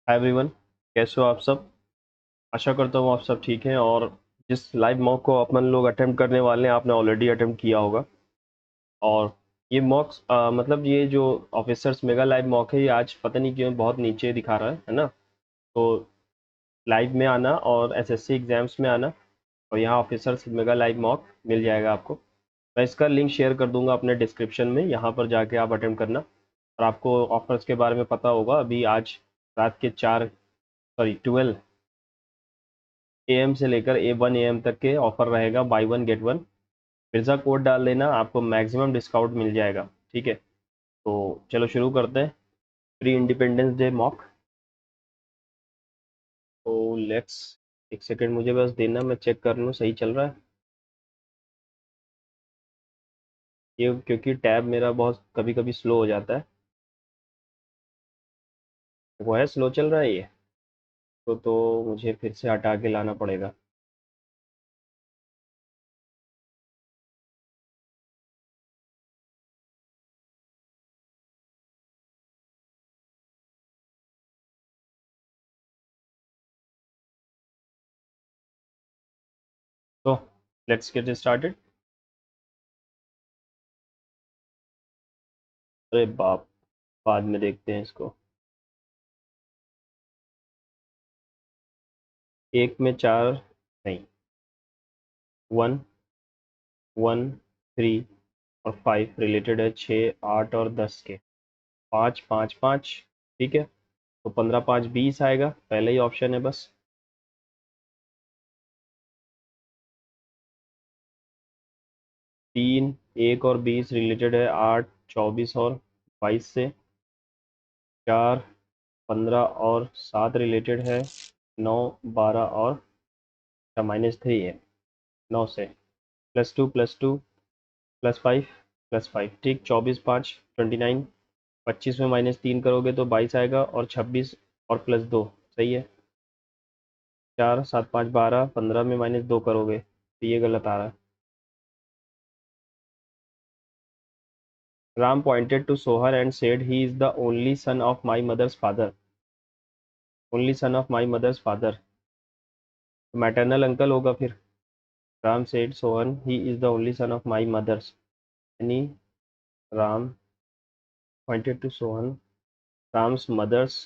Hi everyone, कैसे हो आप सब। आशा करता हूँ आप सब ठीक हैं। और जिस लाइव मॉक को अपन लोग अटेम्प्ट करने वाले हैं, आपने ऑलरेडी अटेम्प्ट किया होगा। और ये मॉक्स मतलब ये जो ऑफिसर्स मेगा लाइव मॉक है, ये आज पता नहीं क्यों बहुत नीचे दिखा रहा है ना। तो लाइव में आना और एसएससी एग्जाम्स में आना, और यहाँ ऑफिसर्स मेगा लाइव मॉक मिल जाएगा आपको। मैं इसका लिंक शेयर कर दूंगा अपने डिस्क्रिप्शन में, यहाँ पर जाके आप अटेम्प्ट करना। और आपको ऑफर्स के बारे में पता होगा, अभी आज रात के 12 AM से लेकर 1 AM तक के ऑफर रहेगा, by one get one. Pizza code डाल देना, आपको मैक्सिमम डिस्काउंट मिल जाएगा। ठीक है, तो चलो शुरू करते हैं। Pre independence day mock. तो लेट्स, एक सेकेंड मुझे बस देना, मैं चेक कर लूँ सही चल रहा है ये, क्योंकि टैब मेरा बहुत कभी कभी स्लो हो जाता है। वो है स्लो चल रहा है ये, तो मुझे फिर से हटा के लाना पड़ेगा। तो लेट्स गेट स्टार्टेड। अरे बाप, बाद में देखते हैं इसको। एक में चार नहीं, वन, वन, थ्री और 5 रिलेटेड है, 6, 8 और 10 के। 5, 5, 5। ठीक है, तो 15, 5, 20 आएगा, पहले ही ऑप्शन है बस। 3, 1 और 20 रिलेटेड है, 8, 24 और 22 से। 4, 15 और 7 रिलेटेड है, 9, 12 और -3 है, 9 से। +2, +2, +5, +5। ठीक, 24, 5, 29। 25 में -3 करोगे तो 22 आएगा, और 26 और +2। सही है। 4, 7, 5, 12, 15 में -2 करोगे तो ये गलत आ रहा है। Ram pointed to Sohan and said, he is the only son of my mother's father. Only son of my mother's father, maternal uncle होगा फिर। Ram said Sohan, he is the only son of my mother's, यानी Ram pointed to Sohan, Ram's mother's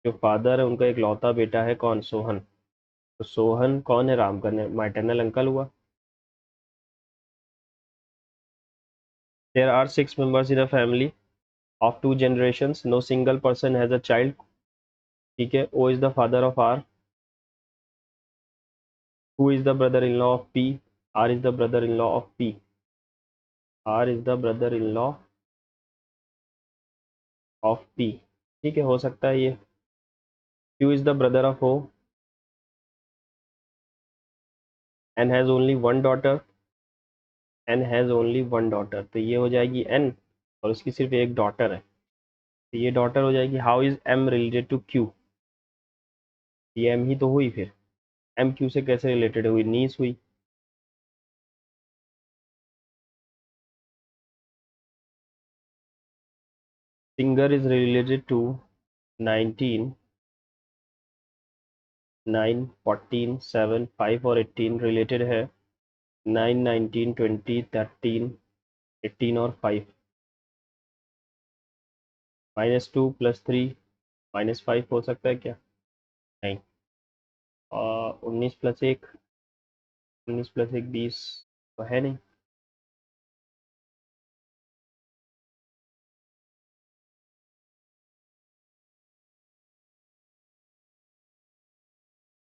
जो father है उनका एक लौता बेटा है, कौन? सोहन। तो सोहन कौन है? राम का मैटरनल अंकल हुआ। There are 6 members in a family of 2 generations, no single person has a child। ठीक है, O is the father of R। Who is the brother-in-law of P? R is the brother-in-law of P। R is the brother-in-law of P। ठीक है, हो सकता है ये। Q is the brother of O and has only one daughter। N has only one daughter, तो ये हो जाएगी N, और उसकी सिर्फ एक डॉटर है, तो ये डॉटर हो जाएगी। How is M related to Q? ये M ही तो हुई, फिर M Q से कैसे रिलेटेड हुई? नीस हुई। सिंगर इज रिलेटेड टू 19, 9, 14, 7, 5 और 18 रिलेटेड है। 9, 19, 20, 13, 18 और 5। -2, +3, -5 हो सकता है क्या? नहीं। 19 + 1, 19 + 1 20 तो है नहीं।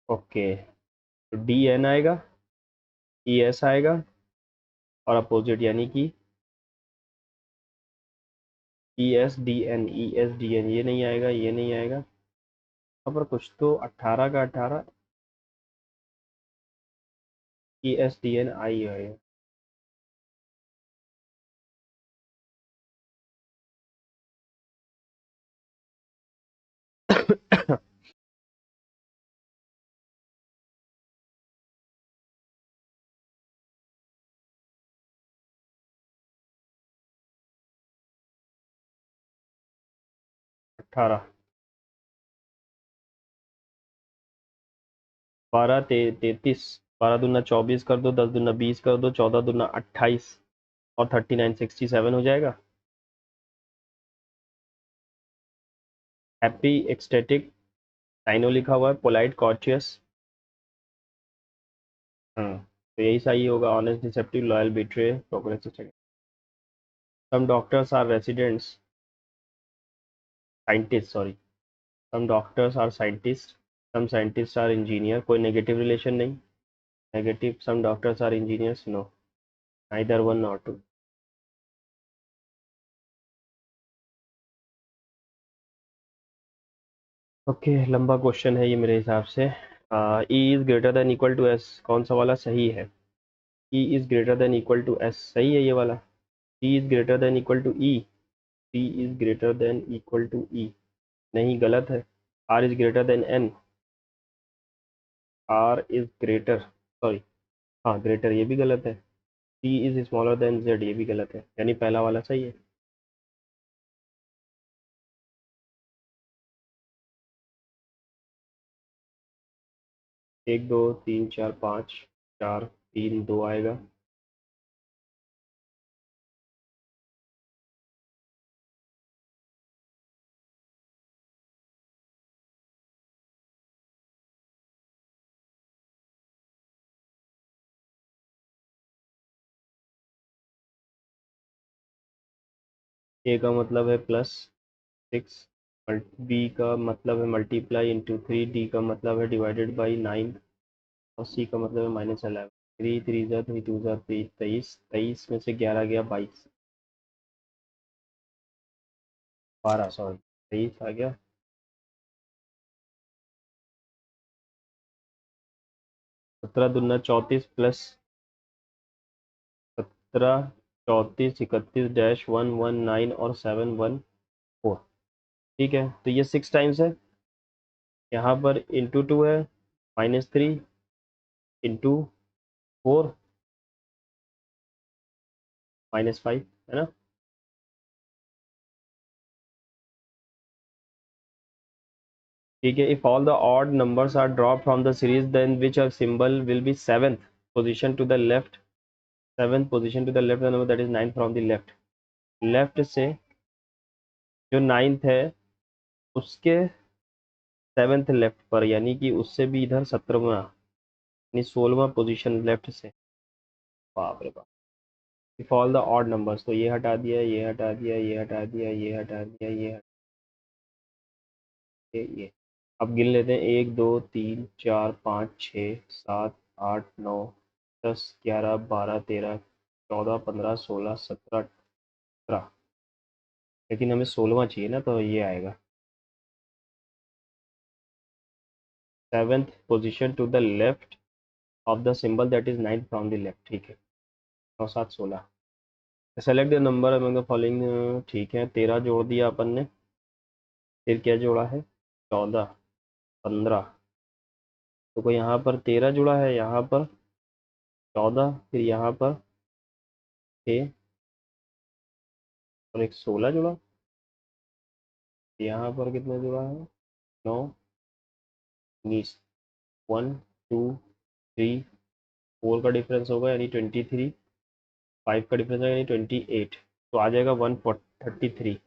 ओके, तो DN आएगा, ES आएगा, और अपोजिट यानी कि ESDN ये नहीं आएगा, ये नहीं आएगा। यहाँ पर कुछ तो 18 का 18, ESDN आई आएगा। 33, 12 दूना 24 कर दो, 10 दूना 20 कर दो, 14 दूना 28 और 39 67 हो जाएगा। हैप्पी, एक्सटेटिक, साइनो लिखा हुआ है, पोलाइट, कॉर्चियस। हाँ, तो यही सही होगा। Honest, deceptive, loyal, betray, progressive. Some doctors are residents, scientist sorry, some doctors are scientist, some scientist are engineer. कोई नेगेटिव रिलेशन नहीं। Negative, some doctors are engineers, no, neither one nor two. Okay, लंबा question है ये मेरे हिसाब से। E is greater than equal to S, कौन सा वाला सही है? E is greater than equal to S सही है ये वाला। E is greater than equal to E, E is greater than equal to E, नहीं गलत है। R is greater than N, R is greater, sorry, हाँ ग्रेटर, ये भी गलत है। C is smaller than Z, ये भी गलत है, यानी पहला वाला सही है। एक दो तीन चार पाँच, चार तीन दो आएगा। ए का मतलब है +6, बी का मतलब है मल्टीप्लाई इंटू 3, डी का मतलब है डिवाइडेड बाई 9 और सी का मतलब है -11। थ्री थ्री ज़ा थ्री, टू ज़ा थ्री, 23, 23 में से 11 गया 22, 12 सॉरी, 23 आ गया। 17 दूना 34 प्लस 17, 34, 31-119 और 714। ठीक है, तो ये 6 टाइम्स है। यहाँ पर इंटू 2 है, -3 इंटू 4 -5, है ना। ठीक है, if all the odd numbers are drop from the series then which a symbol will be seventh position to the left, seventh position to the left number that is 9 from the left. Left से जो 9th है उसके 7th left पर, यानी कि उससे भी इधर 17वां, यानी 16वां पोजीशन लेफ्ट से। बाप रे बाप। If all the odd numbers, तो ये हटा दिया, ये हटा दिया, ये हटा दिया, ये हटा दिया, ये हटा दिया, ये। अब गिन लेते हैं, 1 2 3 4 5 6 7 8 9 10 11 12 13 14 15 16 17 18। लेकिन हमें 16वां चाहिए ना, तो ये आएगा 7th position to the left of the symbol that is 9 from the left. ठीक है, 9 7 16। Select the number among the following, ठीक है, 13 जोड़ दिया अपन ने। फिर क्या जोड़ा है? 14, 15। तो कोई यहाँ पर 13 जुड़ा है, यहाँ पर 14, फिर यहाँ पर 6 और एक 16 जुड़ा। यहाँ पर कितना जुड़ा है? 9, 19। 1 2 3 4 का डिफरेंस होगा यानी 23, 5 का डिफरेंस होगा यानी 28, तो आ जाएगा 133।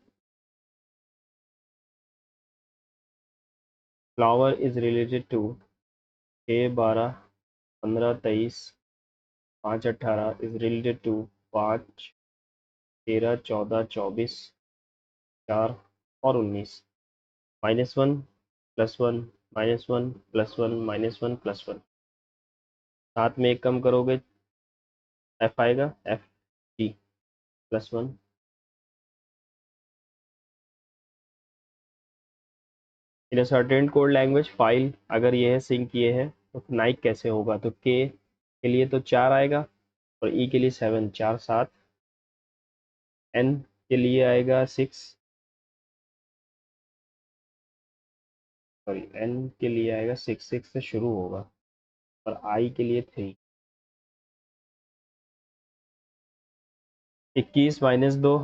Flower is related to 6 12 15 23 5 18 is related to 5 13 14 24 4 और 19। -1 +1 -1 +1 -1 +1, साथ में एक कम करोगे एफ आएगा, F G +1। In certain code language file, अगर ये है सिंक ये है, तो नाइक कैसे होगा? तो के लिए तो 4 आएगा और ई के लिए 7, 4 7। एन के लिए आएगा 6, सॉरी एन के लिए आएगा 6, 6 से शुरू होगा, और आई के लिए 3। 21 -2,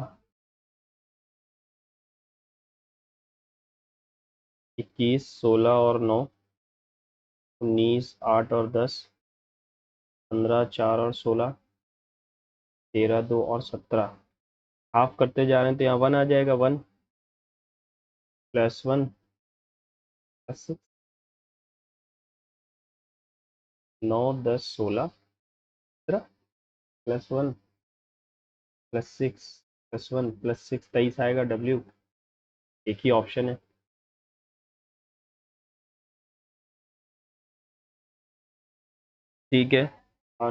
21 16 और 9, 19, 8 और 10, 15, 4 और 16, 13, 2 और 17। हाफ करते जा रहे हैं तो यहाँ 1 आ जाएगा। 1 plus 1 plus 6, 9, 10, 16, 17 plus 1 plus 6 plus 1 plus 6, 23 आएगा। W एक ही ऑप्शन है। ठीक है। हाँ,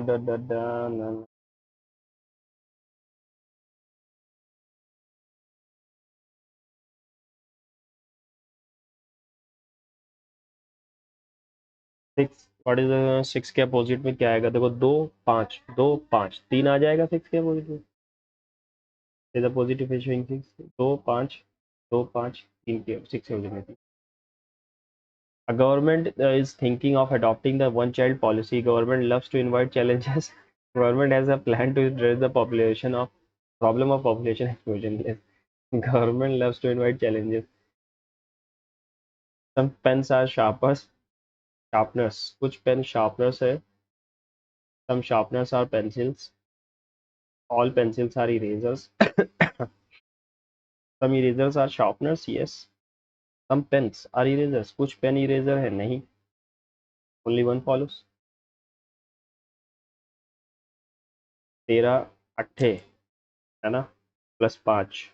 6 व्हाट इज 6 के अपोजिट में क्या आएगा? देखो, 2, 5, 2, 5, 3 आ जाएगा 6 के अपोजिट में। इज द पॉजिटिव showing 6, 2, 5, 2, 5, 3 के 6 के अपोजिट में। A government is thinking of adopting the one child policy. Government loves to invite challenges. Government has a plan to address the population of problem of population explosion. Yes. Government loves to invite challenges. Some pens are sharpners. कुछ pen sharpners है. Some sharpners are pencils. All pencils are erasers. Some erasers are sharpners. Yes. Some pens are erasers. कुछ pen eraser है नहीं. Only one follows. 13 अट्ठे है ना, +5,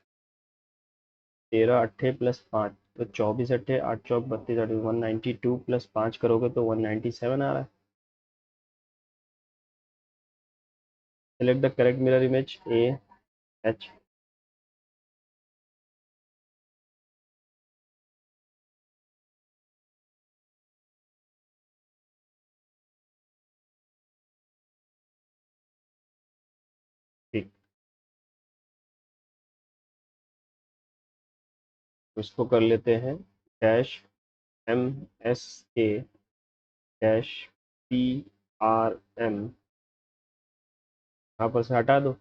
13 अट्ठे +5 तो 24 अट्ठे 8 चौक 32 192 +5 करोगे तो 197 आ रहा है। Select the correct mirror image A H। ठीक, इसको कर लेते हैं -MSK-PRM, यहाँ पर से हटा दो,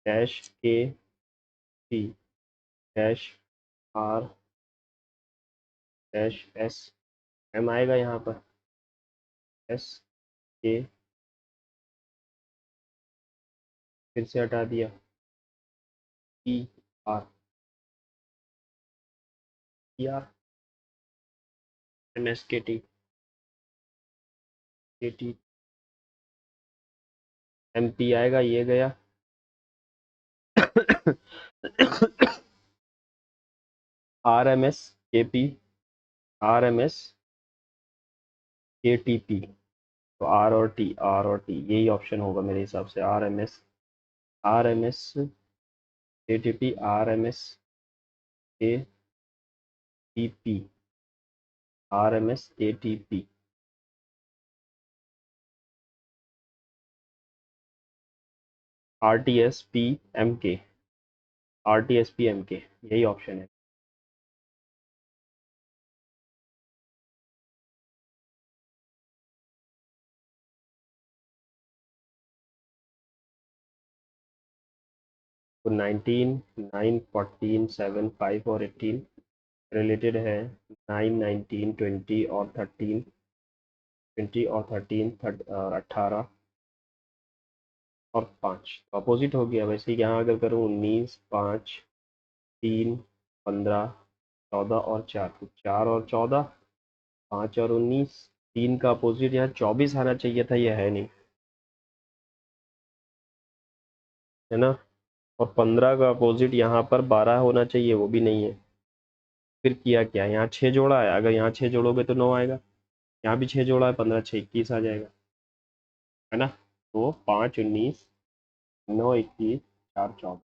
-KP-R-S, M आएगा यहाँ पर, SK फिर से हटा दिया, PR, MSKT, KT, MP आएगा, ये गया। RMS KP, RMS KTP, तो R और T यही ऑप्शन होगा मेरे हिसाब से। RMS KTP, RMS KTP, RMS KTP। RTSPMK, RTSPMK यही ऑप्शन है। तो 19, 9, 14, 7, 5 और 18 रिलेटेड है। 9, 19, 20 और 13, 20 और 13, 18 और 5 अपोजिट हो गया। वैसे ही यहाँ अगर करूँ 19, 5, 3, 15, 14 और 4, तो 4 और 14, 5 और 19, 3 का अपोजिट यहाँ 24 आना चाहिए था, यह है नहीं, है ना। और 15 का अपोजिट यहाँ पर 12 होना चाहिए, वो भी नहीं है। फिर किया क्या, यहाँ 6 जोड़ा है, अगर यहाँ 6 जोड़ोगे तो 9 आएगा, यहाँ भी 6 जोड़ा है, 15, 6, 21 आ जाएगा, है ना। तो 5, 19, 9, 21, 4, 14।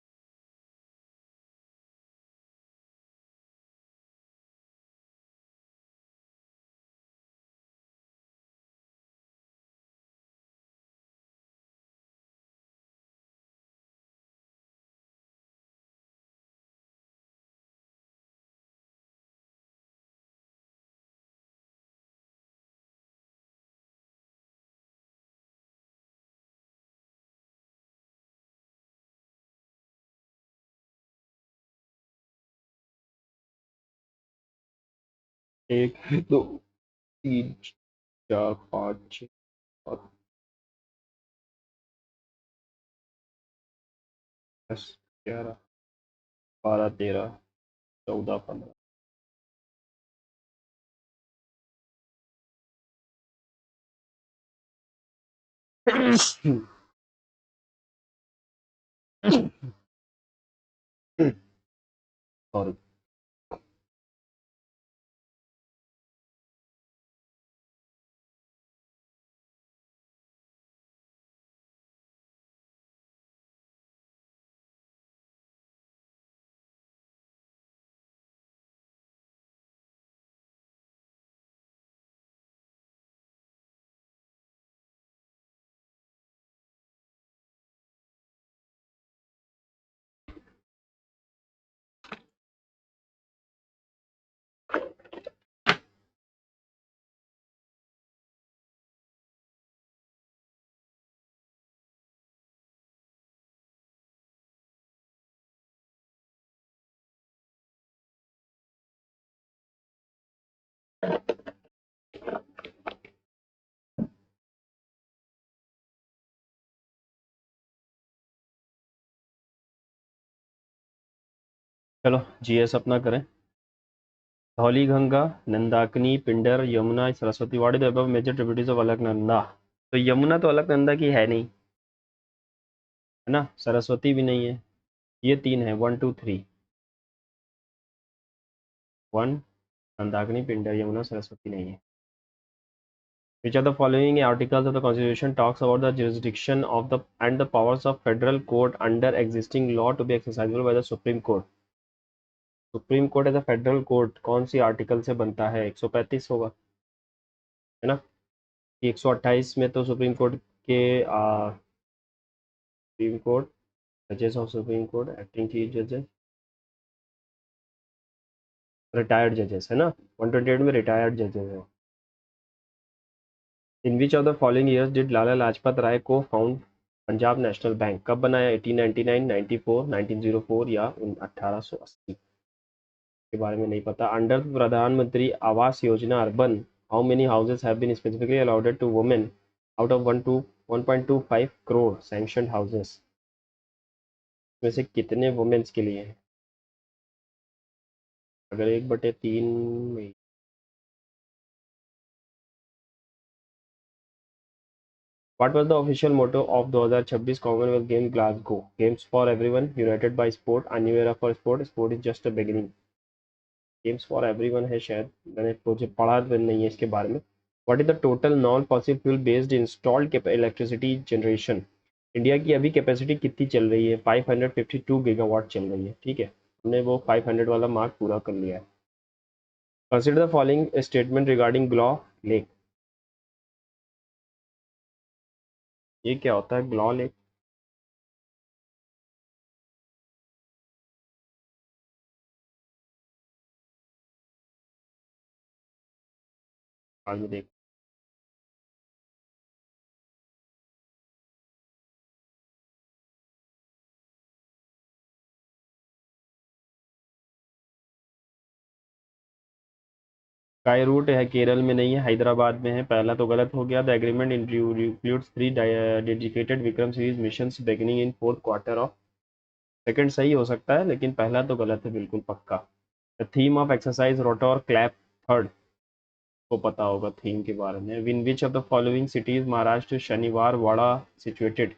एक, दो, 3 4 5 6 7 10 11 12 13 14 15 सॉरी। चलो जीएस अपना करें। Dhauli Ganga, Nandakini, Pinder, Yamuna, Saraswati, what is the above major tributaries of Alaknanda? तो यमुना तो अलकनंदा की है नहीं, है ना, सरस्वती भी नहीं है, ये तीन है, 1 2 3, 1 मंदाकिनी, पिंडर, यमुना, सरस्वती नहीं है। Which of the following articles of the Constitution talks about the jurisdiction of the and the powers of federal court under existing law to be exercisable by the Supreme Court? Supreme court as a federal court कौन सी article से बनता है? 135 होगा, है ना। 128 में तो सुप्रीम कोर्ट के सुप्रीम कोर्ट जजेस of supreme court acting chief जजेस रिटायर्ड जजेस, है ना। 128 में रिटायर्ड जजेस है। इन विच of the following years did लाला लाजपत राय को फाउंड पंजाब नेशनल बैंक? कब बनाया? 1899, 94, 1904 या 1880? के बारे में नहीं पता। Under Pradhanmantri Awas Yojana urban how many houses have been specifically allotted to women out of 1.25 crore sanctioned houses? में से कितने वुमेन्स के लिए है? अगर 1/3 में। What was the official motto of 2026 Commonwealth Games Glasgow? Games for everyone, united by sport, a new era for sport, sport is just a beginning. Games for everyone है शायद, मैंने मुझे पढ़ा नहीं है इसके बारे में। What is the total non fossil fuel based installed electricity generation? India की अभी कैपेसिटी कितनी चल रही है? 552 गीगावाट चल रही है, ठीक है। हमने वो 500 वाला मार्क पूरा कर लिया है। Consider the following statement regarding glow lake. ये क्या होता है ग्लॉ लेक? आगे देख। स्काई रूट है केरल में नहीं है, हैदराबाद में है, पहला तो गलत हो गया। The agreement includes 3 dedicated Vikram series missions beginning in fourth quarter of. Second सही हो सकता है लेकिन पहला तो गलत है, बिल्कुल पक्का। The theme of exercise rotor clap third, को पता होगा थीम के बारे में। In which of the following cities Maharashtra Shaniwar Wada situated?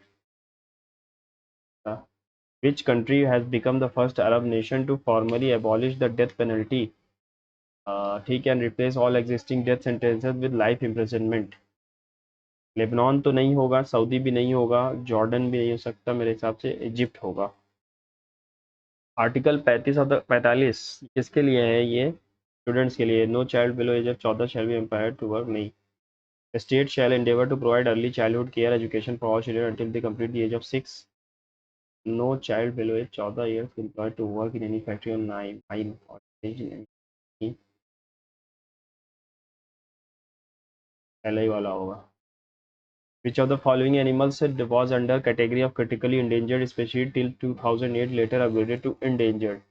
Which country has become the first Arab nation to formally abolish the death penalty? ठीक है, and replace all existing death sentences with life imprisonment? Lebanon तो नहीं होगा, Saudi भी नहीं होगा, Jordan भी नहीं हो सकता, मेरे हिसाब से इजिप्ट होगा। आर्टिकल 35 ऑफ द 45 किसके लिए है? ये स्टूडेंट्स के लिए। No child below age of 14 shall be employed to work, नहीं। State shall endeavour to provide early childhood care education for all children until they complete the age of 6। No child below age 14 years employed to work in any factory on mine और पहले ही वाला होगा। Which of the following animals was under category of critically endangered species till 2008, later upgraded to endangered?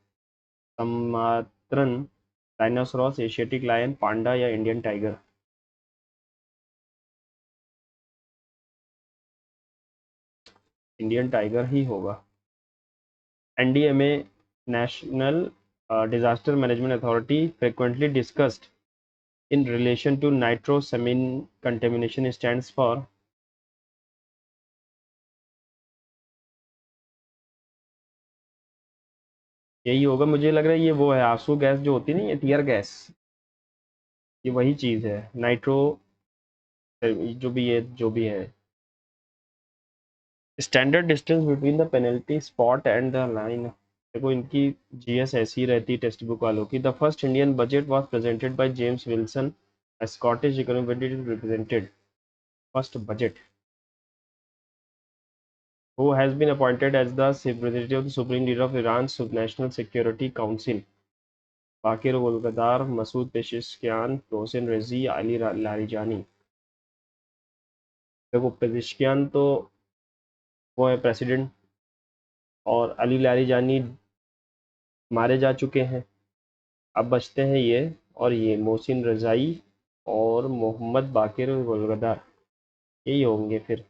Sumatran rhinoceros, Asiatic lion, panda या Indian tiger? Indian tiger ही होगा। NDMA, national disaster management authority, frequently discussed in relation to nitrosamine contamination stands for। यही होगा, मुझे लग रहा है ये वो है आंसू गैस जो होती नहीं है, टीयर गैस, ये वही चीज़ है नाइट्रो, जो भी है। Standard distance between the penalty spot and the line. देखो इनकी जीएस ऐसी रहती टेक्स्ट बुक वालों की। The first Indian budget was presented by James Wilson, a Scottish economist represented first budget. Who has been appointed as the representative of the Supreme Leader of Iran's National Security Council? बाकिर गुलगदार, मसूद पेशिशकियान, मोहसिन रजी, Ali Larijani. देखो पेशिशकियान तो वो है president, और Ali Larijani मारे जा चुके हैं। अब बचते हैं ये और ये मोहसिन रजाई और मोहम्मद बाकिर गुलगदार, यही होंगे फिर।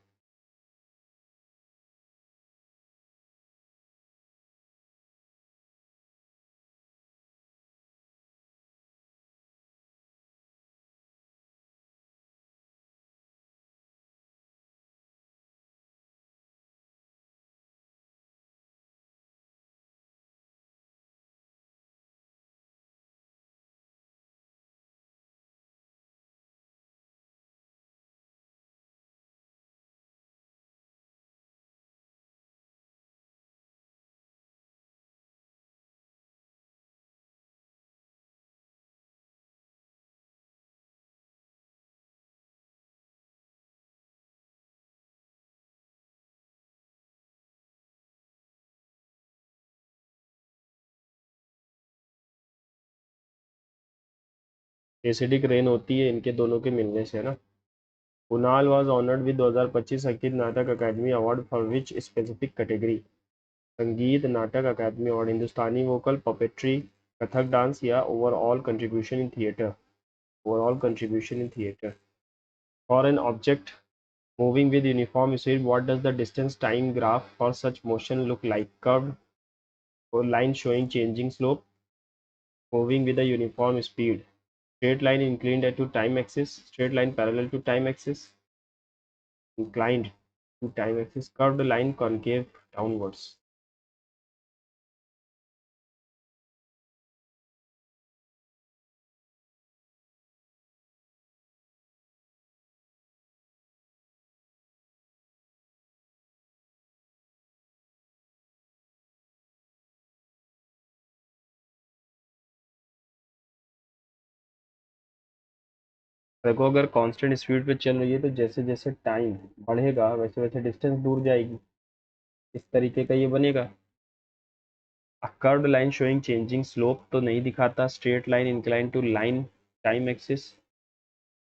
एसिडिक रेन होती है इनके दोनों के मिलने से, है ना। Kunal was honoured with 2025 Sangeet Natak Akademi award for which specific category? Sangeet Natak Akademi award, Hindustani vocal, puppetry, Kathak dance या overall contribution in theatre? Overall contribution in theatre. For an object moving with uniform speed, what does the distance time graph for such motion look like? Curved or line showing changing slope, moving with a uniform speed, straight line inclined to time axis, straight line parallel to time axis, inclined to time axis, curved line concave downwards। देखो अगर constant speed पे चल रही है तो जैसे जैसे time बढ़ेगा वैसे वैसे डिस्टेंस दूर जाएगी, इस तरीके का ये बनेगा। Curved line showing changing slope तो नहीं दिखाता, straight line incline to line time axis,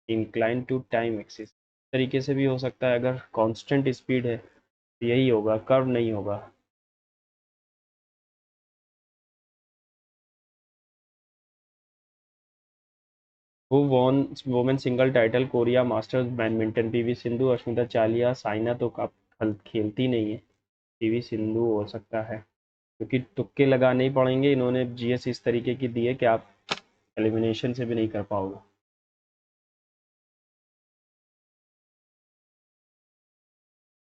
incline to time axis तरीके से भी हो सकता है। अगर कांस्टेंट स्पीड है तो यही होगा, कर्व नहीं होगा। वो won women single title Korea masters badminton? PV Sindhu, Ashmita Chaliha, Saina तो कप खेलती नहीं है। पीवी सिंधु हो सकता है, क्योंकि तुक्के लगाने ही पड़ेंगे। इन्होंने जीएस इस तरीके की दी है कि आप एलिमिनेशन से भी नहीं कर पाओगे।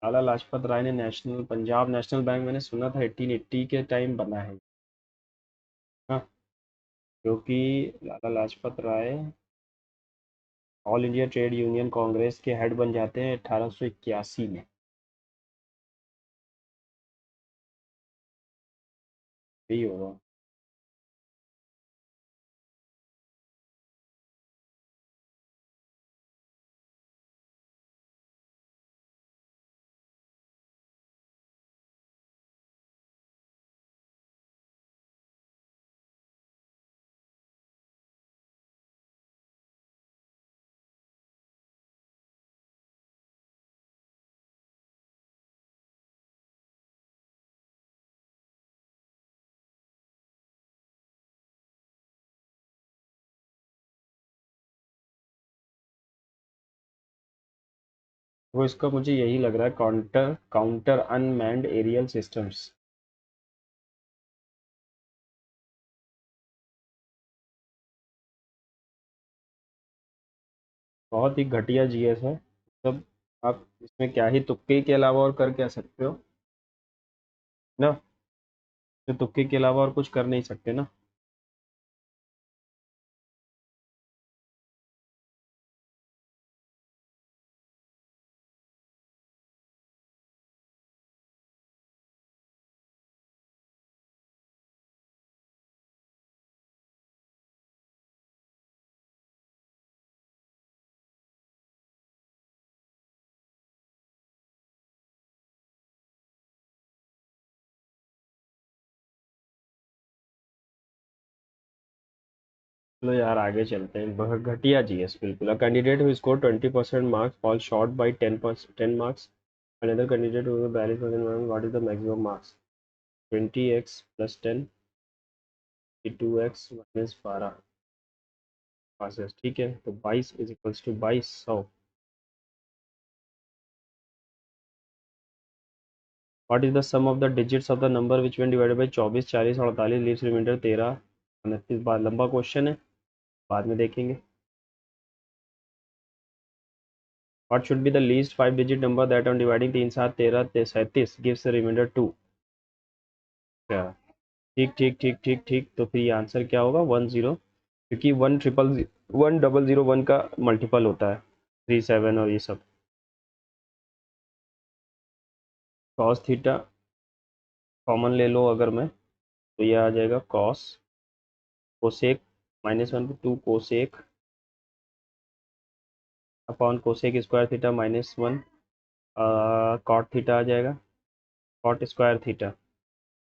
लाला लाजपत राय ने नेशनल पंजाब नेशनल बैंक, मैंने सुना था 1880 के टाइम बना है। हाँ, क्योंकि Lala Lajpat Rai all India trade union congress के हेड बन जाते हैं 1881 में। यही होगा। वो इसका मुझे यही लग रहा है, counter counter unmanned aerial systems. बहुत ही घटिया जीएस है, मतलब आप इसमें क्या ही तुक्के के अलावा और कर क्या सकते हो ना, तो तुक्के के अलावा और कुछ कर नहीं सकते ना। चलो यार आगे चलते हैं, बहुत घटिया जीएस बिल्कुल। A candidate who score 20% marks fall short by 10 marks, another candidate who 42% marks, what is the maximum marks? 20x plus 10, 2x minus 12 passes, ठीक है, तो 22 is equals to 2200। What is the sum of the digits of the number which one divided by 24, 40, 48 leaves remainder 13, 29। बार लंबा question है, बाद में देखेंगे। What should be the least 5 digit number that on dividing 3 7 13 37 gives the remainder 2। क्या? ठीक ठीक ठीक ठीक ठीक, तो फिर ये आंसर क्या होगा? 10, क्योंकि 1001 का मल्टीपल होता है 37 और ये सब। कॉस थीटा कॉमन ले लो अगर मैं, तो ये आ जाएगा cos cosec -1/2 cosec upon cosec square theta -1 cot theta आ जाएगा, cot square theta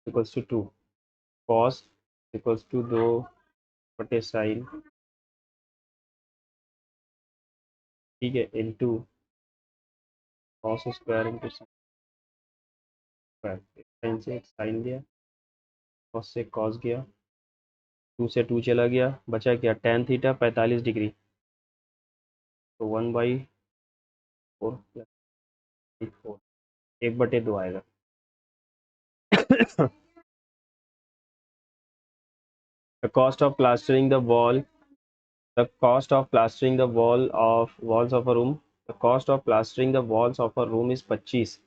equals to 2, cos equals to 2/sin, ठीक है, into cos square into square, sine से साइन गया, कॉस से कॉस गया, 2 से 2 चला गया, बचा क्या? टेन थीटा 45 डिग्री, तो 1/4 प्लस 4, 1/2 आएगा। The cost of plastering the wall, the cost of plastering the walls of a room, the cost of plastering the walls of a room is 25।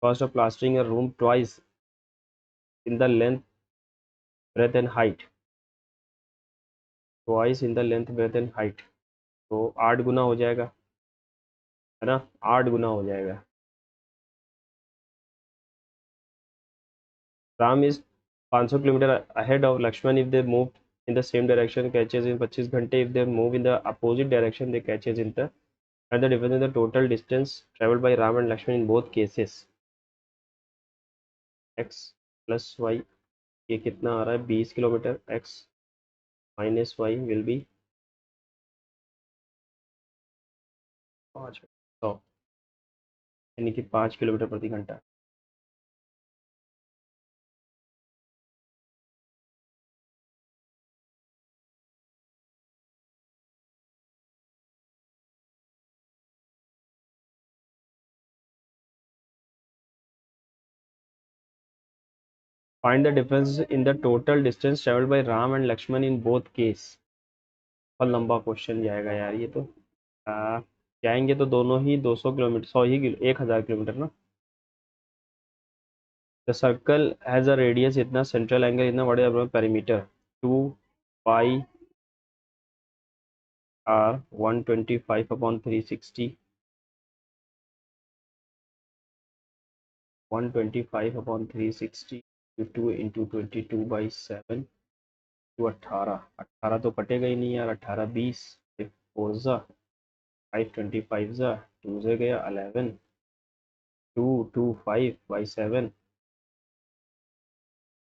Cost of plastering a room twice in the length, breadth and height, twice in the length, breadth and height, तो 8 गुना हो जाएगा, है ना, 8 गुना हो जाएगा। Ram is 500 kilometre ahead of Lakshman if they move in the same direction catches in 25 घंटे, if they move in the opposite direction they catches in the, and the difference in the total distance traveled by Ram and Lakshman in both cases, x plus y, ये कितना आ रहा है? 20 kilometre, x minus y will be 500, यानी कि 5 kilometre प्रति घंटा। Find the difference in the total distance travelled by Ram and Lakshman in both case. और लंबा क्वेश्चन जाएगा यार ये तो। जाएंगे तो दोनों ही 200 किलोमीटर, 1000 किलोमीटर ना। The circle has a radius इतना, सेंट्रल एंगल इतना, बड़े perimeter 2 pi r 125/360, 125/360 2 into 22/7 to 18, 18 तो कटेगा ही नहीं यार, 18 20, 4 5 25 2 से गया 11, 225/7,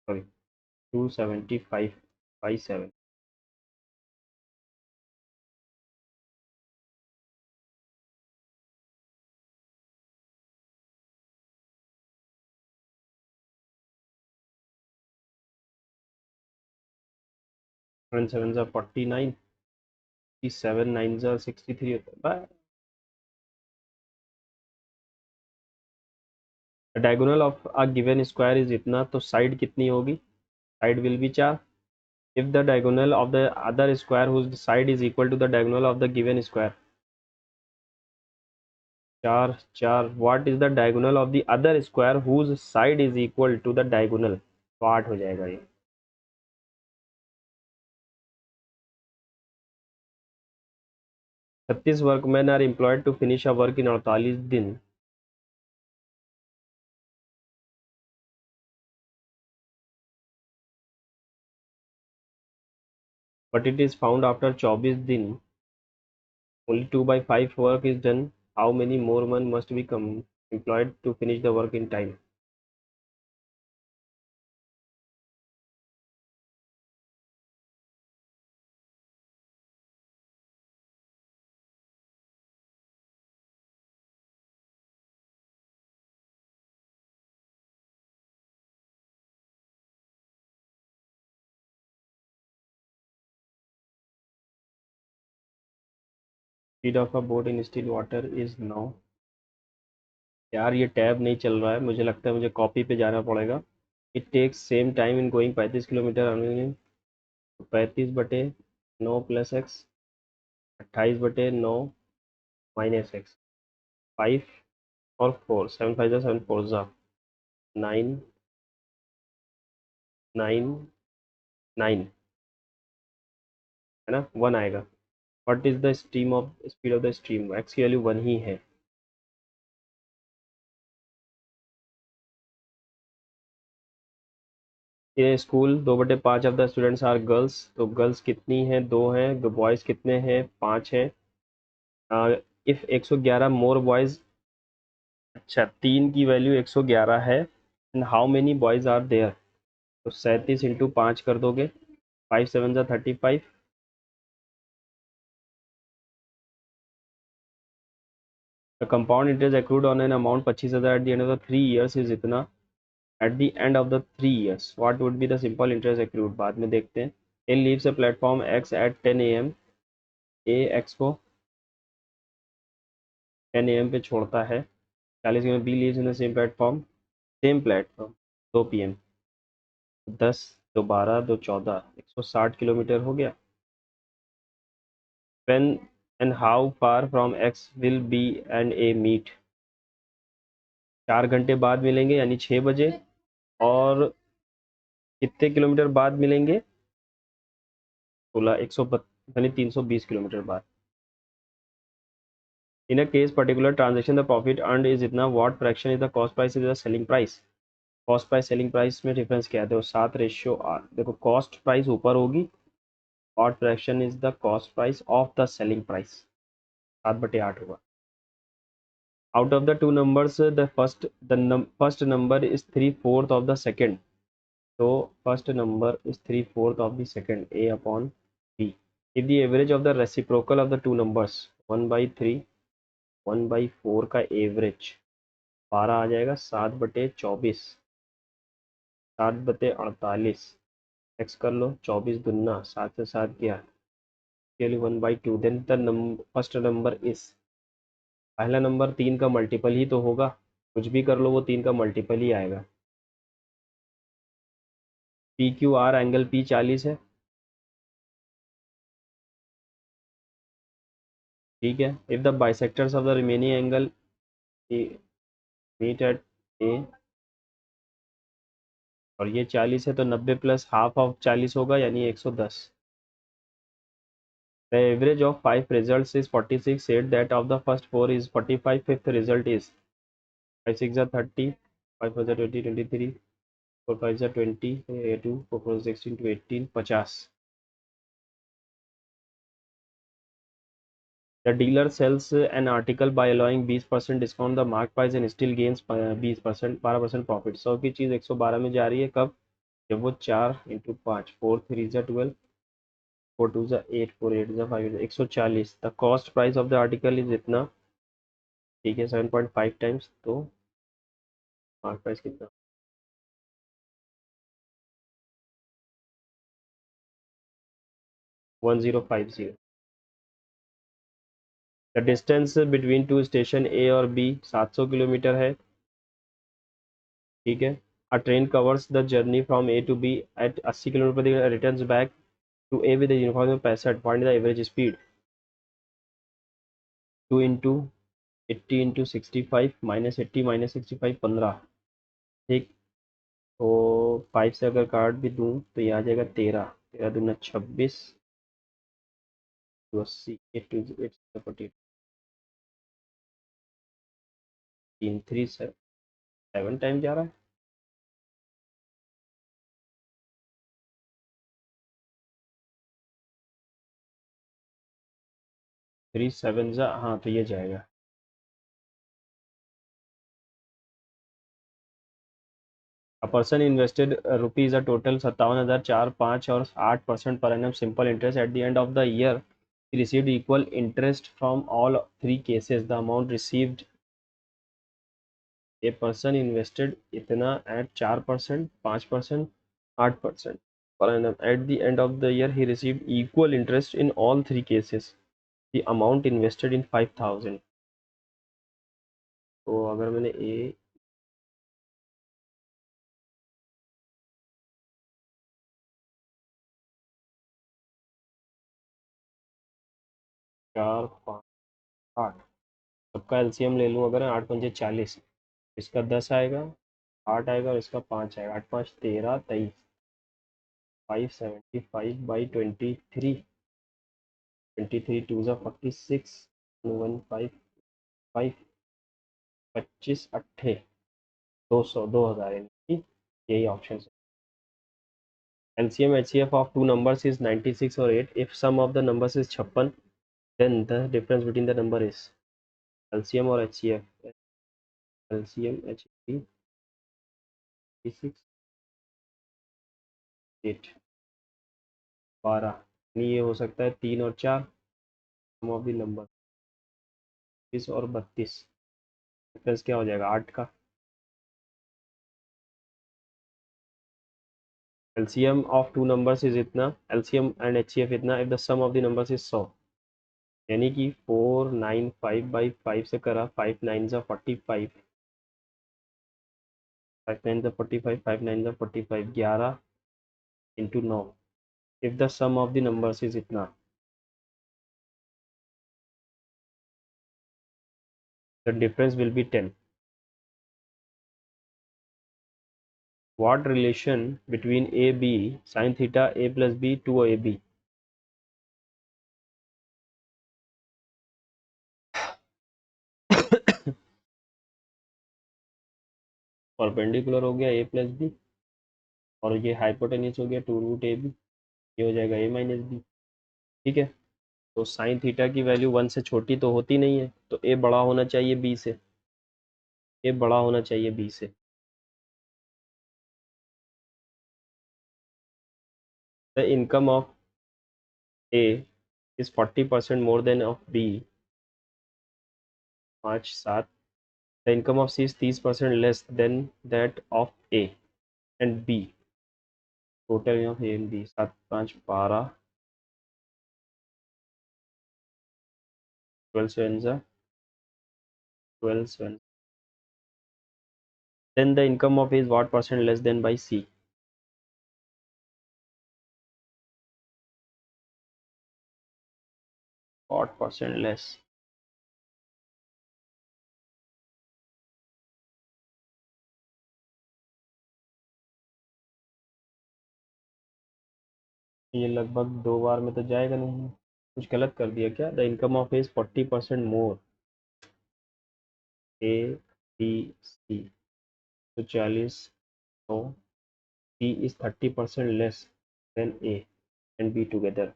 सॉरी 275/7, 7 7 49, 7 9 63 होता है। Diagonal of a given square is इतना, तो साइड कितनी होगी, side will be 4. If the diagonal of the other square whose side is equal to the diagonal of the given square, 4 4, what is the diagonal of the other square whose side is equal to the diagonal, तो 8 हो जाएगा ये. 36 workman are employed to finish a work in 48 दिन. But it is found after 24 दिन only 2 by 5 work is done. How many more men must be employed to finish the work in time? Speed of a boat in still water is now. यार ये tab नहीं चल रहा है, मुझे लगता है मुझे कॉपी पे जाना पड़ेगा. It takes same time in going 35 kilometre earning. 35/9 plus x, 28/9 minus x, 5 और 4, 7 5 7 4 9 9 9 है ना, 1 आएगा. What is the stream of speed of the stream, x की वैल्यू 1 ही है. ये school 2/5 of the students are girls, तो गर्ल्स कितनी हैं, 2 हैं. बॉयज़ कितने हैं, 5 हैं. इफ़ 111 मोर बॉयज़, अच्छा 3 की वैल्यू 111 है. And how many boys are there, तो 37 इंटू 5 कर दोगे, 5 7 जा 35. The compound interest accrued on an amount 25,000 at the end of the 3 years is इतना. At the end of the 3 years what would be the simple interest accrued, बाद में देखते हैं. A leaves a platform X at 10 AM. A X को 10 AM पे छोड़ता है. 40 B leaves in the same platform 2 PM. 10 2 12 2 14, 160 kilometre हो गया. when and how far from x will b and a meet, 4 घंटे बाद मिलेंगे यानी 6 बजे. और कितने किलोमीटर बाद मिलेंगे, 16 यानी 320 किलोमीटर बाद. In a case particular transaction the profit earned is इतना, what fraction is the cost price is the selling price. Cost price selling price में डिफरेंस क्या है, देखो 7:8. देखो कॉस्ट प्राइस ऊपर होगी, और fraction is the cost price of the selling price, 7/8 होगा. Out of the two numbers, first number is 3/4 of the second. So first number is 3/4 of the second, a upon b. If the average of the reciprocal of the two numbers 1/3 1/4 का average 12 आ जाएगा, 7/24, 7/48. X कर लो, 24 दूना 7 से 7 किया, 1/2. Then the first number is, पहला नंबर 3 का multiple ही तो होगा, कुछ भी कर लो वो 3 का मल्टीपल ही आएगा. P Q R angle P 40 है, ठीक है. If the bisectors of the remaining angle meet at A, और ये 40 है, तो 90 प्लस हाफ ऑफ 40 होगा यानी 110. The average of 5 results is 46, said that of the first 4 is 45, fifth result is 5 6 30, 5 4 20 23, 4 5 20, 2 4 4 16 to 18, 50. The dealer sells an article by allowing 20% discount the mark price and still gains 20%, 12% profit. 100 की चीज़ 112 में जा रही है, कब, जब वो 4 इंटू 5, 4 3 जा 12, 4 2 जा 8, 4 8 जा 5, 140. The cost price of the article is इतना, ठीक है, 7.5 टाइम्स, तो मार्क प्राइस कितना, 1050. The distance between two station A और बी 700 किलोमीटर है. ठीक है। A train covers the journey from A to B at 80 kilometre returns back to A with uniform 65, find the average speed. 2 into 80 into 65 minus 80 minus 65 15। ठीक। तो 5 से अगर काट भी दूँ तो ये आ जाएगा 13, 13 दूना 26, 80, 8 टू 8 40, 3 3 7 टाइम जा रहा है। 3 7 जा, हाँ तो ये जाएगा। A person invested rupees a total 57,004 5 और 8% per annum simple interest at the end of the year. He received equal interest from all three cases. The amount received, a person invested इतना at 4%, 5%, 8% per annum. At the end of the year, he received equal interest in all three cases. The amount invested in 5,000. तो अगर मैंने ए 4 5 8, सबका LCM ले लूँ अगर 8 पंजे 40, इसका 10 आएगा, 8 आएगा और इसका 5 आएगा, 8 5 13 23, 575 बाई 23, 23 टू ज़ा 46, 155, 25 अट्ठे 200, 2000, यही ऑप्शन है। LCM HCF of two numbers is 96 और 8। If sum of the numbers is 56, then the difference between the number is. LCM और एचसीएफ, एलसीएम एच 6 8 12, ये हो सकता है 3 और 4, सम ऑफ द नंबर 30 और 32, डिफरेंस क्या हो जाएगा 8 का। LCM of two numbers is इतना, एलसीएम एंड एचसीएफ इतना, if the sum of the numbers is 100, यानी कि 495 बाई 5 से करा, 5 9 ज़ा 45, 5 9 ज़ा 45, 5 9 ज़ा 45, 11 into 9। If the sum of the numbers is इतना, the difference will be 10। What relation between AB sin theta A plus B to AB? Perpendicular हो गया A प्लस बी, और ये हाइपोटेन्यूस हो गया 2√AB, ये हो जाएगा A माइनस बी। ठीक है। तो साइन थीटा की वैल्यू 1 से छोटी तो होती नहीं है, तो A बड़ा होना चाहिए B से, A बड़ा होना चाहिए B से। The income of A is 40% more than of B, 5 7। The income of C is 30% less than that of A and B. Total of A and B 7 5 12, 12 7 जा 12 7। Then the income of A is what percent less than by C? What percent less? ये लगभग 2 बार में तो जाएगा नहीं, कुछ गलत कर दिया क्या? The income of A is 40% more, A B C, तो 40, तो C is 30% less than A and B together.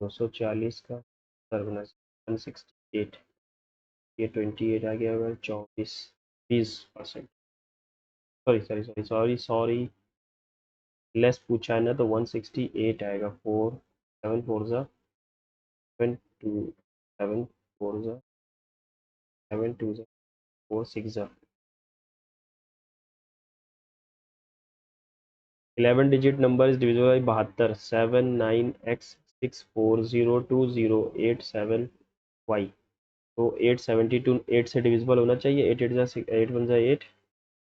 240 का सर्वनस 168, ये 28 आ गया, अगर 24 20%, sorry sorry sorry sorry sorry, less पूछा है ना, तो 168 आएगा। 4 7 4 जा 7 2 7 4 जा 7 2 जा 4 6 जा 11 digit number is divisible by 72, 7 9 x 6 4 0 2 0 8 7 y। तो 872 8 से डिविजिबल होना चाहिए, 8 8 जा 8 1 जा 8,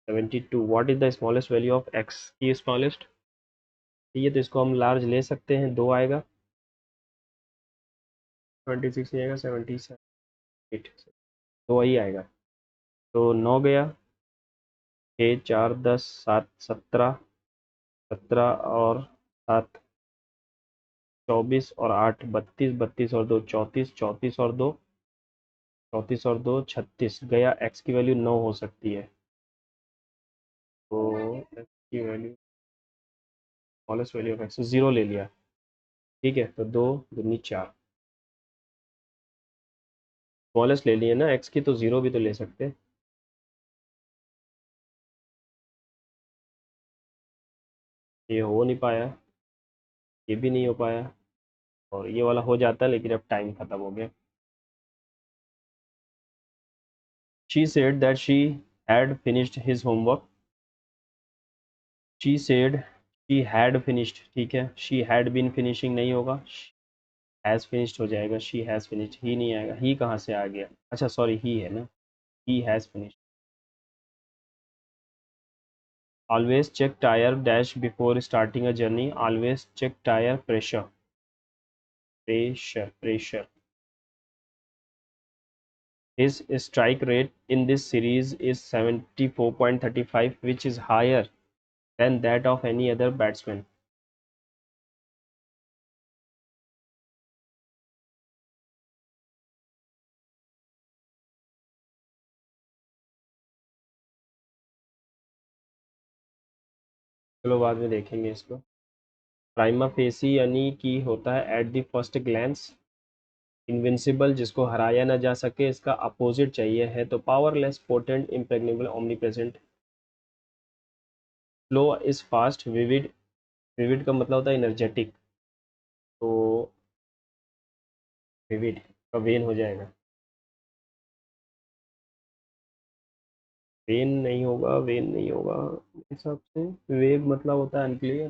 72। What is the smallest value of x की स्मॉलेस्ट? ठीक है, तो इसको हम लार्ज ले सकते हैं, 2 आएगा, 26 नहीं आएगा, 78, 2 ही आएगा। तो 9 गया, 6 4 10 7 17, 17 और 7 24 और 8 32, 32 और 2 34, 34 और 2 34 और 2 36 गया। एक्स की वैल्यू 9 हो सकती है, तो एक्स की value smallest value of x 0 ले लिया। ठीक है, तो 2 दूनी 4, स्मॉलेस्ट ले लिए ना एक्स की, तो 0 भी तो ले सकते हैं। ये हो नहीं पाया, ये भी नहीं हो पाया, और ये वाला हो जाता है, लेकिन अब टाइम खत्म हो गया। She said that she had finished his homework. She said she had finished, ठीक है, शी हैड बीन फिनिशिंग नहीं होगा, हैज़ फिनिश्ड हो जाएगा, शी हैज़ फिनिश्ड, ही नहीं आएगा, ही कहाँ से आ गया, अच्छा सॉरी ही है ना, he has finished. Always check tyre dash before starting a journey, always check tyre pressure, pressure. His strike rate in this series is 74.35, which is higher than that of any other batsman. चलो बाद में देखेंगे इसको। Prima facie यानी कि होता है at the first glance. Invincible जिसको हराया ना जा सके, इसका अपोजिट चाहिए है तो powerless, potent, impregnable, omnipresent. Slow is fast, vivid, vivid का मतलब होता है एनर्जेटिक, तो विविड का वेन हो जाएगा, वेन नहीं होगा, वेन नहीं होगा मेरे हिसाब से। वेग मतलब होता है अनक्लियर,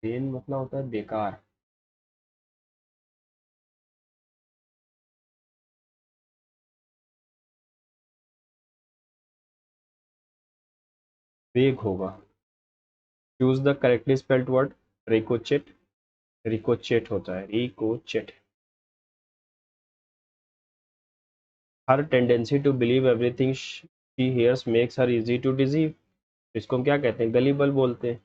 वेन मतलब होता है बेकार। वेग होगा। Choose the correctly spelled word, ricochet, ricochet होता है, ricochet. Her tendency to believe everything she hears makes her easy to deceive, इसको हम क्या कहते हैं, गलीबल बोलते हैं।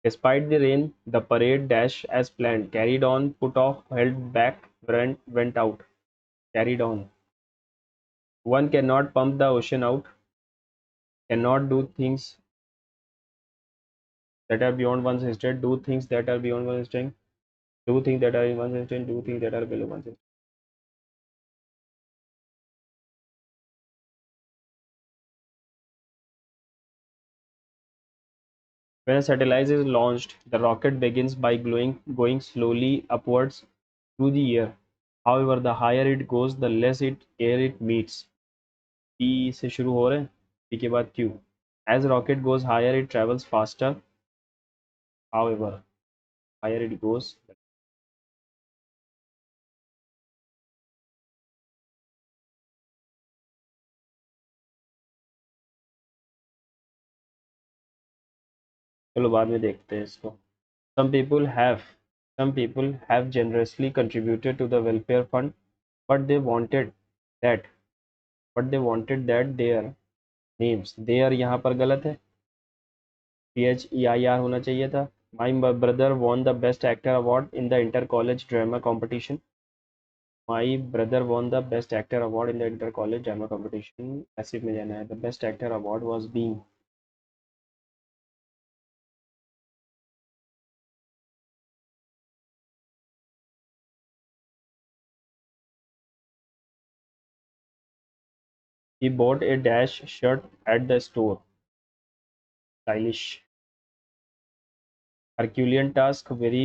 Despite the rain the parade dash as plan, carried on, put off, held back, went out, carried on. One can not pump the ocean out, can not do things that are beyond one's instinct, do things that are beyond one's instinct, do things that are in one's instinct, do things that are below one's instinct. When a satellite is launched, the rocket begins by going slowly upwards through the air. However, the higher it goes, the less air it meets. P से शुरू हो रहे हैं, P के बाद Q. As rocket goes higher, it travels faster. However, higher it goes. चलो बाद में देखते हैं इसको। Some people have some people have generously contributed to the welfare fund, but they wanted that their names, their यहाँ पर गलत है, THEIR होना चाहिए था। My brother won the best actor award in the inter college drama competition. My brother won the best actor award in the inter college drama competition. Passive में जाना है, the best actor award was being. He bought a dash shirt at the store. Stylish. Herculean task, very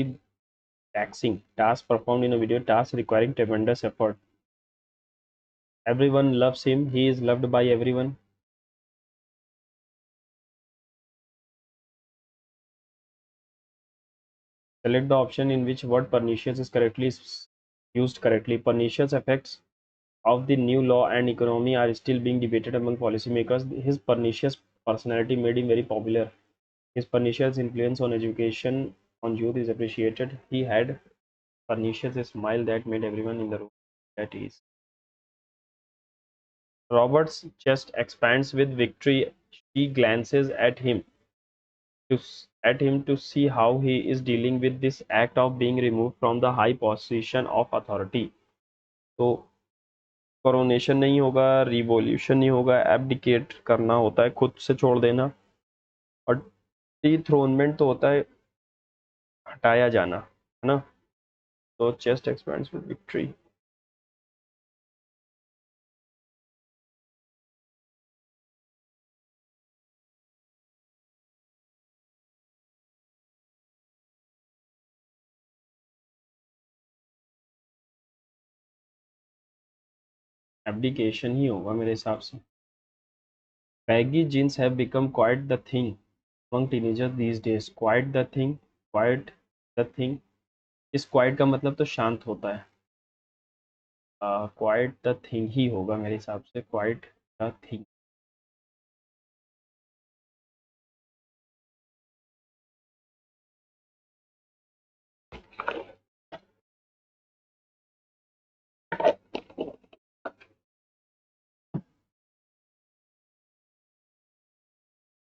taxing. Task performed in a video, task requiring tremendous effort. Everyone loves him. He is loved by everyone. Select the option in which word pernicious is correctly used correctly. Pernicious affects of the new law and economy are still being debated among policymakers. His pernicious personality made him very popular. His pernicious influence on education on youth is appreciated. He had pernicious smile that made everyone in the room at ease. Robert's chest expands with victory. She glances at him to see how he is dealing with this act of being removed from the high position of authority. तो coronation नहीं होगा, revolution नहीं होगा, abdicate करना होता है, खुद से छोड़ देना। और डिथ्रोनमेंट तो होता है हटाया जाना, है ना। तो chest expands with victory. Abdication ही होगा मेरे हिसाब से। Baggy jeans have become quite the thing among teenagers these days. Quite the thing, quite the thing. इस क्वाइट का मतलब तो शांत होता है। क्वाइट द थिंग ही होगा मेरे हिसाब से, quite the thing.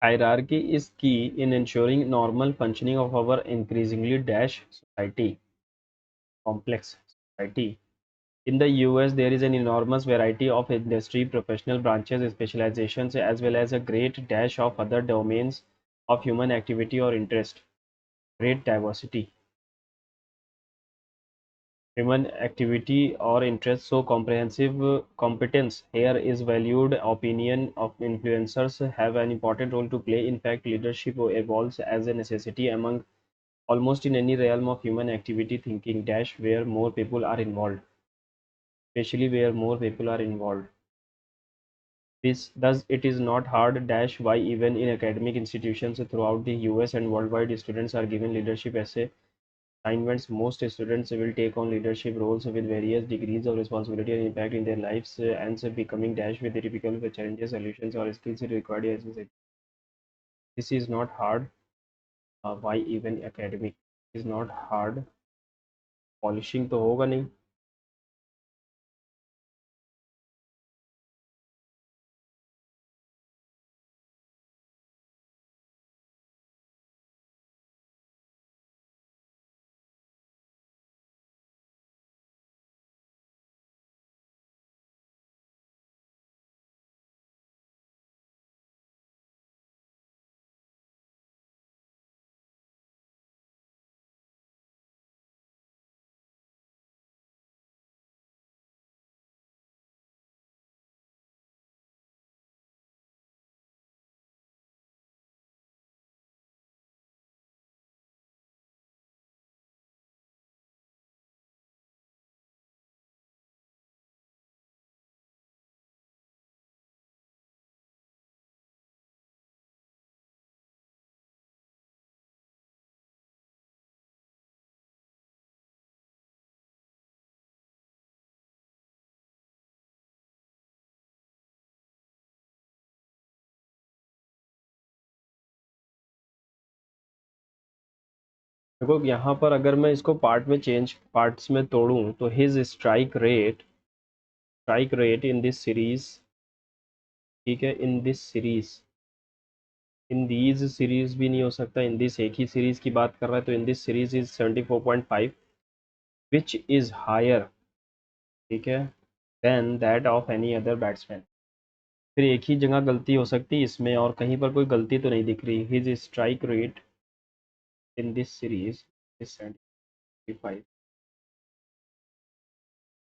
Hierarchy is key in ensuring normal functioning of our increasingly dash society, complex society. In the US, there is an enormous variety of industry, professional branches, specializations, as well as a great dash of other domains of human activity or interest. Great diversity. Human activity or interest, so comprehensive competence here is valued. Opinion of influencers have an important role to play. In fact, leadership evolves as a necessity among almost in any realm of human activity thinking dash where more people are involved, especially where more people are involved. This thus it is not hard dash why even in academic institutions throughout the US and worldwide students are given leadership assignments. Most students will take on leadership roles with various degrees of responsibility and impact in their lives, and so becoming dash with the typical challenges, solutions, or skills required. This is not hard. Why even academic is not hard. Polishing तो होगा नहीं। देखो यहाँ पर अगर मैं इसको parts में तोड़ूं तो his strike rate in this series, ठीक है, इन this series, in these series भी नहीं हो सकता, इन दिस एक ही सीरीज की बात कर रहा है, तो in this series is 74.5 which is higher, ठीक है, then that of any other batsman. फिर एक ही जगह गलती हो सकती है इसमें और कहीं पर कोई गलती तो नहीं दिख रही। His strike rate in this series is 75,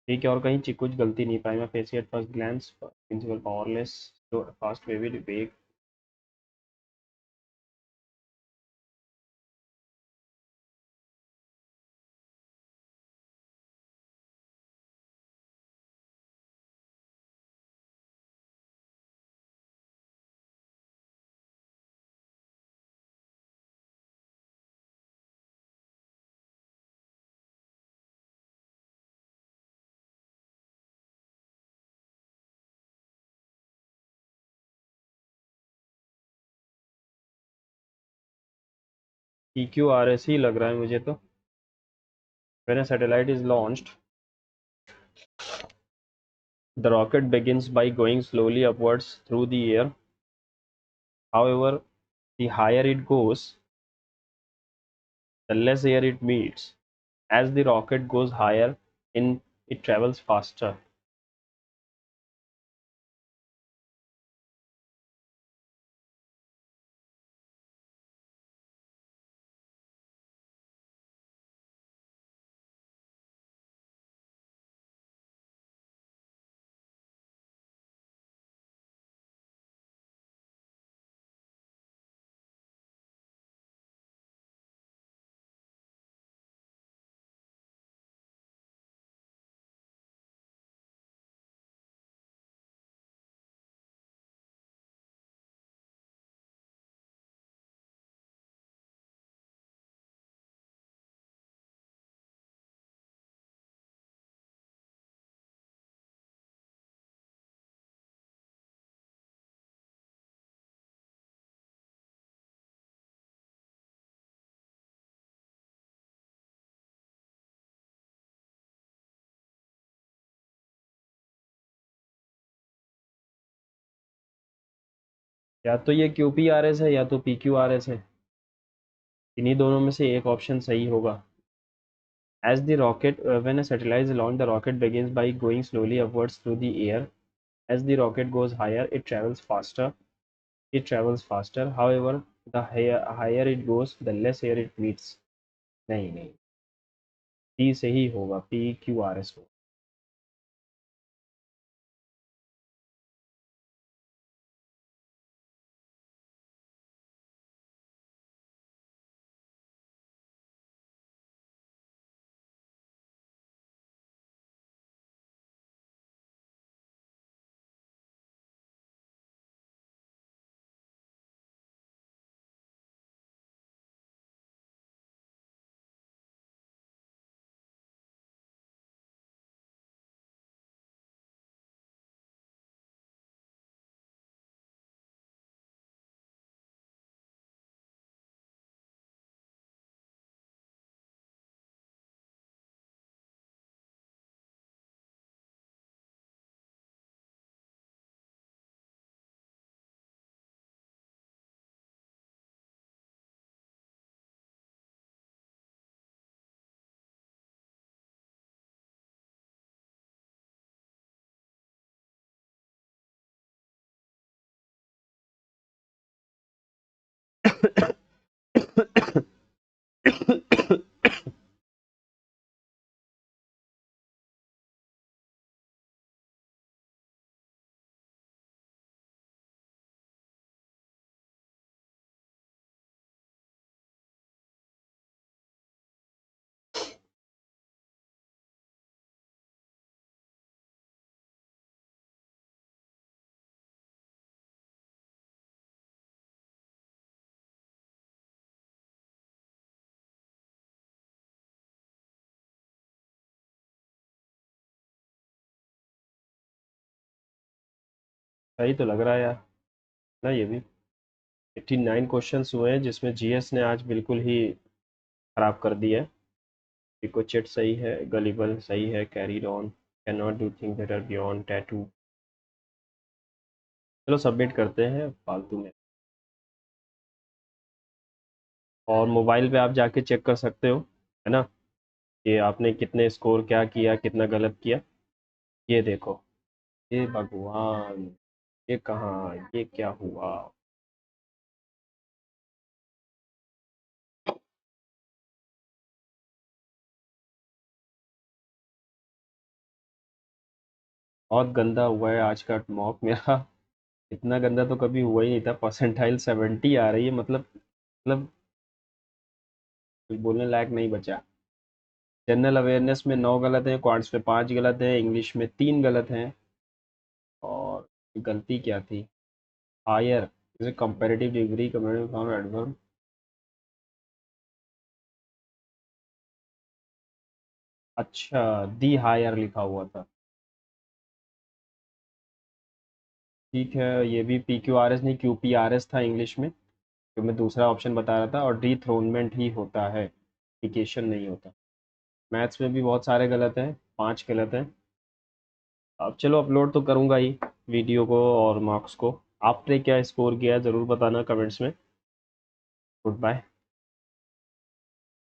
ठीक है, और कहीं कुछ गलती नहीं पाई मैं। Face at first glance principal powerless, fast vivid vague. PQRS ही लग रहा है मुझे तो। When a satellite is launched, the rocket begins by going slowly upwards through the air. However, the higher it goes, the less air it meets. As the rocket goes higher in, it travels faster. या तो ये QPRS है या तो PQRS है, इन्हीं दोनों में से एक ऑप्शन सही होगा। As the rocket, when a satellite is launched, the rocket begins by going slowly upwards through the air. As the rocket goes higher, it travels faster. It travels faster. However, the higher it goes, the less air it meets. नहीं नहीं, P से ही होगा, PQRS होगा। सही तो लग रहा है यार ना ये भी। 89 क्वेश्चंस हुए हैं जिसमें GS ने आज बिल्कुल ही खराब कर दिया है। पिको चिट सही है, गलीबल सही है, carry on, can not do things that are beyond tattoo. चलो सबमिट करते हैं फालतू में। और मोबाइल पे आप जाके चेक कर सकते हो, है ना, कि आपने कितने स्कोर क्या किया, कितना गलत किया। ये देखो, ये भगवान, ये कहाँ, ये क्या हुआ। बहुत गंदा हुआ है आज का मॉक मेरा। इतना गंदा तो कभी हुआ ही नहीं था। परसेंटाइल 70 आ रही है, मतलब कुछ बोलने लायक नहीं बचा। जनरल अवेयरनेस में 9 गलत हैं, क्वांट्स में 5 गलत हैं, इंग्लिश में 3 गलत हैं। और गलती क्या थी? हायर, जैसे comparative degree, comparative form, adverb. अच्छा, दी हायर लिखा हुआ था। ठीक है, ये भी PQRS नहीं QPRS था इंग्लिश में। जो मैं दूसरा ऑप्शन बता रहा था, और डिथ्रोनमेंट ही होता है, फिकेशन नहीं होता। मैथ्स में भी बहुत सारे गलत हैं, 5 गलत हैं। अब चलो अपलोड तो करूँगा ही वीडियो को और मार्क्स को। आपने क्या स्कोर किया है ज़रूर बताना कमेंट्स में। Good bye.